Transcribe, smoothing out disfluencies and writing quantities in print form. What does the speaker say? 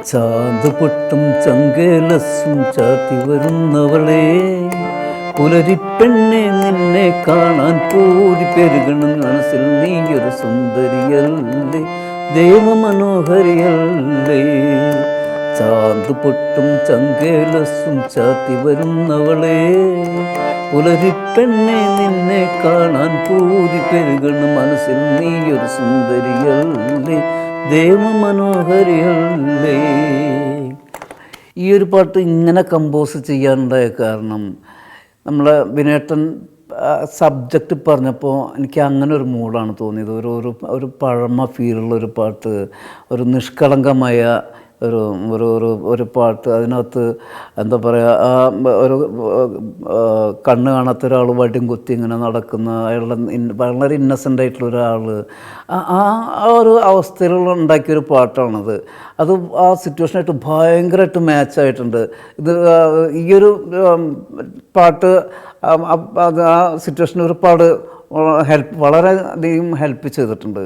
ചാന്ത് പൊട്ടും ചങ്കേലസും ചാത്തി വരുന്നവളെ, പുലരിപ്പെണ്ണെ നിന്നെ കാണാൻ പൂതി പെരുകണം മനസ്സിൽ, നീയൊരു സുന്ദരിയല്ലേ, ദേവമനോഹരിയല്ലേ. ചാന്ത് പൊട്ടും ചങ്കേലസും ചാത്തി വരുന്നവളെ, പുലരിപ്പെണ്ണെ നിന്നെ കാണാൻ പൂതി പെരുകണം മനസ്സിൽ, നീയൊരു സുന്ദരിയല്ലേ, ദേവമനോഹരിയല്ലേ. ഈ ഒരു പാട്ട് ഇങ്ങനെ കമ്പോസ് ചെയ്യാനുണ്ടായ കാരണം, നമ്മളെ വിനേട്ടൻ സബ്ജക്റ്റ് പറഞ്ഞപ്പോൾ എനിക്ക് അങ്ങനെ ഒരു മൂഡാണ് തോന്നിയത്. ഒരു ഒരു ഒരു പഴമ ഫീലുള്ള ഒരു പാട്ട്, ഒരു നിഷ്കളങ്കമായ ഒരു ഒരു ഒരു ഒരു പാട്ട്. അതിനകത്ത് എന്താ പറയുക, ആ ഒരു കണ്ണ് കാണാത്ത ഒരാൾ വടിയും കുത്തി ഇങ്ങനെ നടക്കുന്ന, അയാളുടെ വളരെ ഇന്നസെൻ്റ് ആയിട്ടുള്ള ഒരാൾ, ആ ഒരു അവസ്ഥയിലുള്ള ഉണ്ടാക്കിയൊരു പാട്ടാണത്. അത് ആ സിറ്റുവേഷനായിട്ട് ഭയങ്കരമായിട്ട് മാച്ചായിട്ടുണ്ട്. ഇത് ഈയൊരു പാട്ട് അത് ആ സിറ്റുവേഷന് ഒരുപാട് വളരെയധികം ഹെൽപ്പ് ചെയ്തിട്ടുണ്ട്.